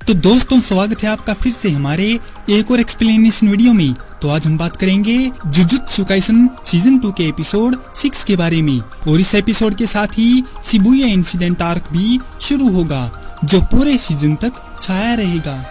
तो दोस्तों स्वागत है आपका फिर से हमारे एक और एक्सप्लेनेशन वीडियो में। तो आज हम बात करेंगे जुजुत्सु काइसन सीजन 2 के एपिसोड 6 के बारे में। और इस एपिसोड के साथ ही शिबुया इंसिडेंट आर्क भी शुरू होगा जो पूरे सीजन तक छाया रहेगा।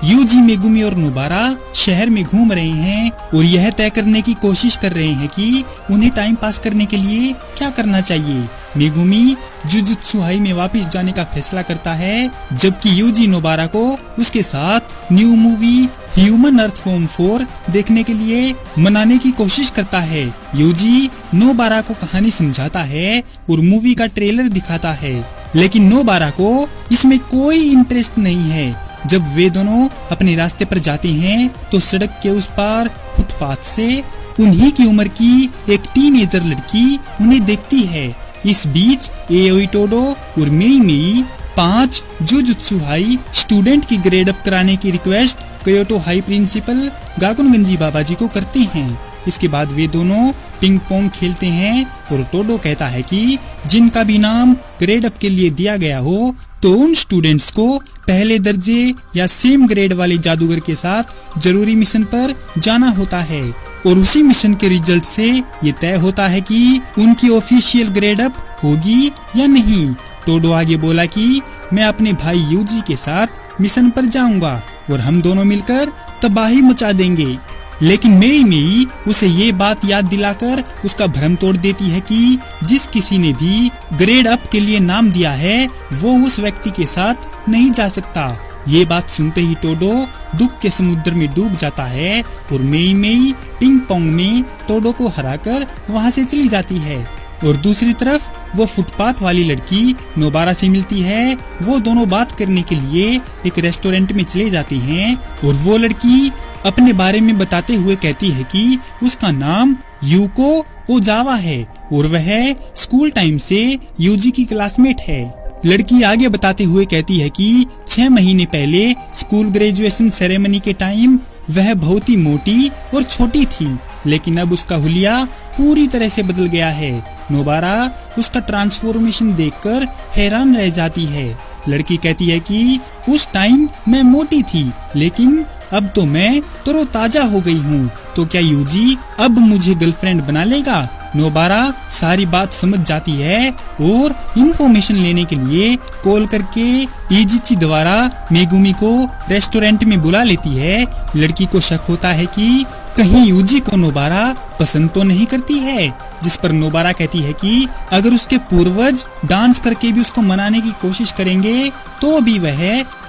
यूजी, मेगुमी और नोबारा शहर में घूम रहे हैं और यह तय करने की कोशिश कर रहे हैं कि उन्हें टाइम पास करने के लिए क्या करना चाहिए। मेगुमी जुजुत्सु हाई में वापस जाने का फैसला करता है, जबकि यूजी नोबारा को उसके साथ न्यू मूवी ह्यूमन अर्थ फॉर्म 4 देखने के लिए मनाने की कोशिश करता है। यूजी नोबारा को कहानी समझाता है और मूवी का ट्रेलर दिखाता है, लेकिन नोबारा को इसमें कोई इंटरेस्ट नहीं है। जब वे दोनों अपने रास्ते पर जाते हैं तो सड़क के उस पार फुटपाथ से उन्हीं की उम्र की एक टीनेजर लड़की उन्हें देखती है। इस बीच एओई टोडो और Mei Mei 5 Jujutsu High student की ग्रेड अप कराने की request Kyoto High principal Gakuganji बाबाजी को करते हैं। इसके बाद वे दोनों पिंग पोंग खेलते हैं और टोडो कहता है कि जिनका भी नाम ग्रेड अप के लिए दिया गया हो तो उन स्टूडेंट्स को पहले दर्जे या सेम ग्रेड वाले जादूगर के साथ जरूरी मिशन पर जाना होता है और उसी मिशन के रिजल्ट से ये तय होता है कि उनकी ऑफिशियल ग्रेड अप होगी या नहीं। टोडो आगे बोला कि मैं अपने भाई यूजी के साथ मिशन पर जाऊंगा और हम दोनों मिलकर तबाही मचा देंगे। लेकिन मेई मेई उसे ये बात याद दिलाकर उसका भ्रम तोड़ देती है कि जिस किसी ने भी ग्रेड अप के लिए नाम दिया है वो उस व्यक्ति के साथ नहीं जा सकता। ये बात सुनते ही टोडो दुख के समुद्र में डूब जाता है और मेई मेई पिंग पोंग में टोडो को हराकर वहाँ से चली जाती है। और दूसरी तरफ वो फुटपाथ वाली लड़की नोबारा से मिलती है। वो दोनों बात करने के लिए एक रेस्टोरेंट में चले जाते हैं और वो लड़की अपने बारे में बताते हुए कहती है कि उसका नाम यूको ओजावा है और वह स्कूल टाइम से यूजी की क्लासमेट है। लड़की आगे बताते हुए कहती है कि 6 महीने पहले स्कूल ग्रेजुएशन सेरेमनी के टाइम वह बहुत ही मोटी और छोटी थी, लेकिन अब उसका हुलिया पूरी तरह से बदल गया है। नोबारा उसका ट्रांसफॉर्मेशन देखकर हैरान रह जाती है। लड़की कहती है कि उस टाइम मैं मोटी थी, लेकिन अब तो मैं तरोताजा हो गई हूँ। तो क्या यूजी अब मुझे गर्लफ्रेंड बना लेगा? नोबारा सारी बात समझ जाती है और इंफॉर्मेशन लेने के लिए कॉल करके इजिची द्वारा मेगुमी को रेस्टोरेंट में बुला लेती है। लड़की को शक होता है कि कहीं यूजी को नोबारा पसंद तो नहीं करती है, जिस पर नोबारा कहती है कि अगर उसके पूर्वज डांस करके भी उसको मनाने की कोशिश करेंगे तो भी वह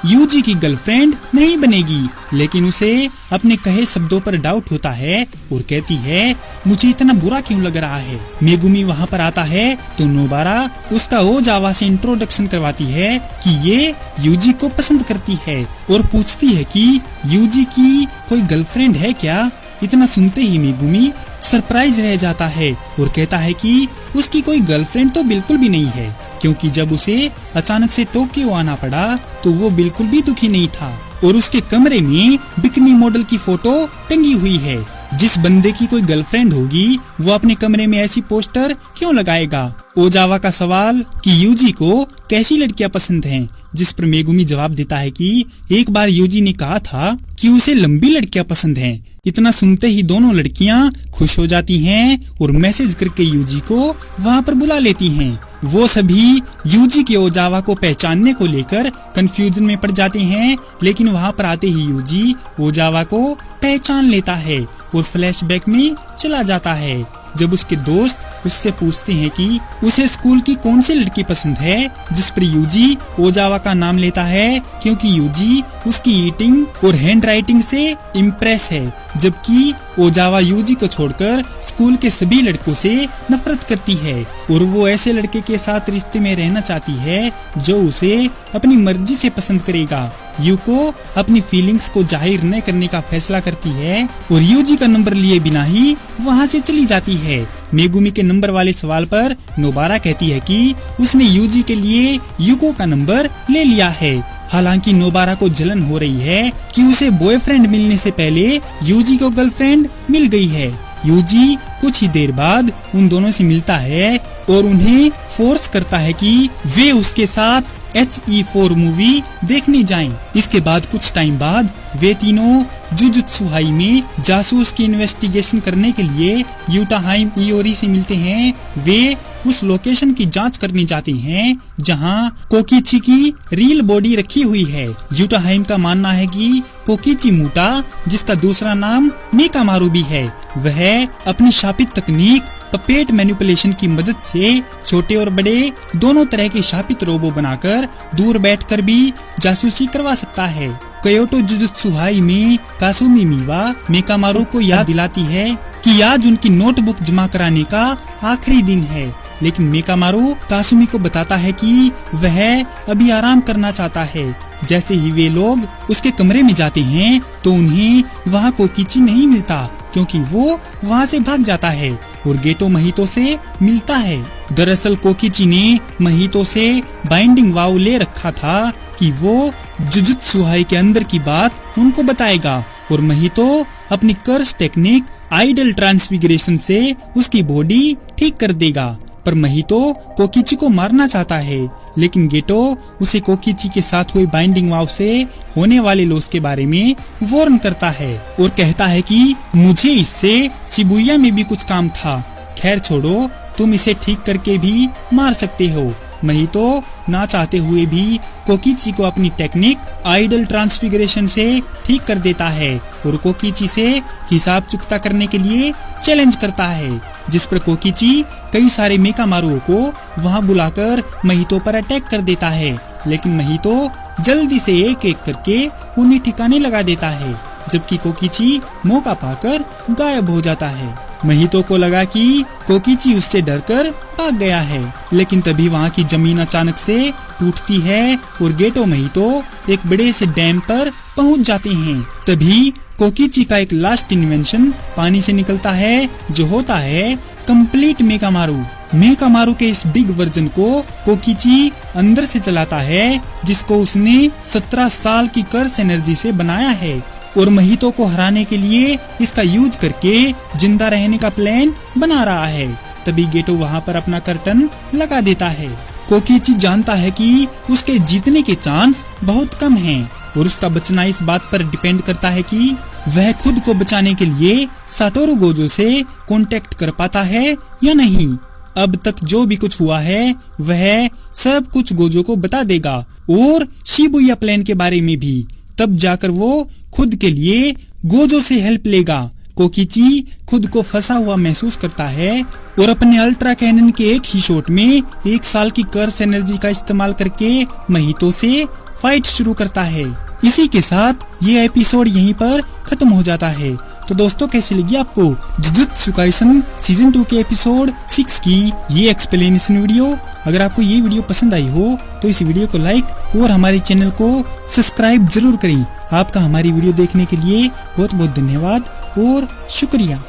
यूजी की गर्लफ्रेंड नहीं बनेगी। लेकिन उसे अपने कहे शब्दों पर डाउट होता है और कहती है मुझे इतना बुरा क्यों लग रहा है। मेगुमी वहाँ पर आता है तो नोबारा उसका ओजावा से इंट्रोडक्शन करवाती है कि ये यूजी को पसंद करती है और पूछती है कि यूजी की कोई गर्लफ्रेंड है क्या। इतना सुनते ही मेगुमी सरप्राइज रह जाता है और कहता है कि उसकी कोई गर्लफ्रेंड तो बिल्कुल भी नहीं है, क्योंकि जब उसे अचानक से टोक्यो आना पड़ा तो वो बिल्कुल भी दुखी नहीं था और उसके कमरे में बिकनी मॉडल की फोटो टंगी हुई है। जिस बंदे की कोई गर्लफ्रेंड होगी वो अपने कमरे में ऐसी पोस्टर क्यों लगाएगा। ओजावा का सवाल कि यूजी को कैसी लड़कियां पसंद हैं, जिस पर मेगुमी जवाब देता है कि एक बार यूजी ने कहा था कि उसे लंबी लड़कियां पसंद हैं। इतना सुनते ही दोनों लड़कियां खुश हो जाती हैं और मैसेज करके यूजी को वहां पर बुला लेती हैं। वो सभी यूजी के ओजावा को पहचानने को लेकर कंफ्यूजन में पड़ जाते हैं, लेकिन वहां पर आते ही यूजी ओजावा को पहचान लेता है और फ्लैशबैक में चला जाता है। जब उसके दोस्त उससे पूछते हैं कि उसे स्कूल की कौन सी लड़की पसंद है, जिस पर यूजी ओजावा का नाम लेता है, क्योंकि यूजी उसकी ईटिंग और हैंड राइटिंग से इम्प्रेस है, जबकि ओजावा यूजी को छोड़कर स्कूल के सभी लड़कों से नफरत करती है और वो ऐसे लड़के के साथ रिश्ते में रहना चाहती है जो उसे अपनी मर्जी से पसंद करेगा। यूको अपनी फीलिंग्स को जाहिर न करने का फैसला करती है और यूजी का नंबर लिए बिना ही वहाँ से चली जाती है। मेगुमी के नंबर वाले सवाल पर नोबारा कहती है कि उसने यूजी के लिए यूको का नंबर ले लिया है। हालांकि नोबारा को जलन हो रही है कि उसे बॉयफ्रेंड मिलने से पहले यूजी को गर्लफ्रेंड मिल गई है। यूजी कुछ ही देर बाद उन दोनों से मिलता है और उन्हें फोर्स करता है कि वे उसके साथ HE4 मूवी देखने जाएं। इसके बाद कुछ टाइम बाद वे तीनों जुजुत्सुहाई में जासूस की इन्वेस्टिगेशन करने के लिए यूटाहाइम इओरी से मिलते हैं। वे उस लोकेशन की जांच करने जाते हैं जहां कोकिची की रियल बॉडी रखी हुई है। यूटाहाइम का मानना है कि कोकिची मूटा, जिसका दूसरा नाम मेकामारू भी है, वह अपनी शापित तकनीक पपेट मैनिपुलेशन की मदद से छोटे और बड़े दोनों तरह के शापित रोबो बनाकर दूर बैठकर भी जासूसी करवा सकता है। क्योटो जुजुत्सुहाई में कासुमी मीवा मेकामारू को याद दिलाती है कि आज उनकी नोटबुक जमा कराने का आखिरी दिन है, लेकिन मेकामारू कासुमी को बताता है कि वह अभी आराम करना चाहता है। जैसे ही वे लोग उसके कमरे में जाते हैं तो उन्हें वहाँ कोकिची नहीं मिलता, क्योंकि वो वहाँ से भाग जाता है और गेटो महितो से मिलता है। दरअसल कोकिची ने महितो से बाइंडिंग वाव ले रखा था कि वो जुजुत्सुहाई के अंदर की बात उनको बताएगा और महितो अपनी कर्स टेक्निक आइडल ट्रांसफिगरेशन से उसकी बॉडी ठीक कर देगा। पर महितो कोकिची को मारना चाहता है, लेकिन गेटो उसे कोकिची के साथ हुए बाइंडिंग वाव से होने वाले लॉस के बारे में वार्न करता है और कहता है कि मुझे इससे शिबुया में भी कुछ काम था। खैर छोड़ो, तुम इसे ठीक करके भी मार सकते हो। महितो ना चाहते हुए भी कोकिची को अपनी टेक्निक आइडल ट्रांसफिगरेशन से ठीक कर देता है और कोकिची से हिसाब चुकता करने के लिए चैलेंज करता है, जिस पर कोकिची कई सारे मेकामारुओं को वहां बुलाकर महितो पर अटैक कर देता है, लेकिन महितो जल्दी से एक एक करके उन्हें ठिकाने लगा देता है, जबकि कोकिची मौका पाकर गायब हो जाता है। महितो को लगा कि कोकिची उससे डरकर भाग गया है, लेकिन तभी वहाँ की जमीन अचानक से टूटती है और गेटो महितो एक बड़े से डैम पर पहुँच जाते हैं। तभी कोकिची का एक लास्ट इन्वेंशन पानी से निकलता है, जो होता है कंप्लीट मेकामारू। मेकामारू के इस बिग वर्जन को कोकिची अंदर से चलाता है, जिसको उसने 17 साल की कर्स एनर्जी से बनाया है और महितो को हराने के लिए इसका यूज करके जिंदा रहने का प्लान बना रहा है। तभी गेटो वहाँ पर अपना कर्टन लगा देता है। कोकिची जानता है कि उसके जीतने के चांस बहुत कम हैं और उसका बचना इस बात पर डिपेंड करता है कि वह खुद को बचाने के लिए साटोरू गोजो से कांटेक्ट कर पाता है या नहीं। अब तक जो भी कुछ हुआ है वह सब कुछ गोजो को बता देगा और शिबुया प्लान के बारे में भी। तब जाकर वो खुद के लिए गोजो से हेल्प लेगा। कोकिची खुद को फंसा हुआ महसूस करता है और अपने अल्ट्रा कैनन के एक ही शॉट में 1 साल की कर्स एनर्जी का इस्तेमाल करके महितो से फाइट शुरू करता है। इसी के साथ ये एपिसोड यहीं पर खत्म हो जाता है। तो दोस्तों, कैसी लगी आपको जुजुत्सु काइसन सीजन 2 के एपिसोड 6 की ये एक्सप्लेनेशन वीडियो? अगर आपको ये वीडियो पसंद आई हो तो इस वीडियो को लाइक और हमारे चैनल को सब्सक्राइब जरूर करें। आपका हमारी वीडियो देखने के लिए बहुत बहुत धन्यवाद और शुक्रिया।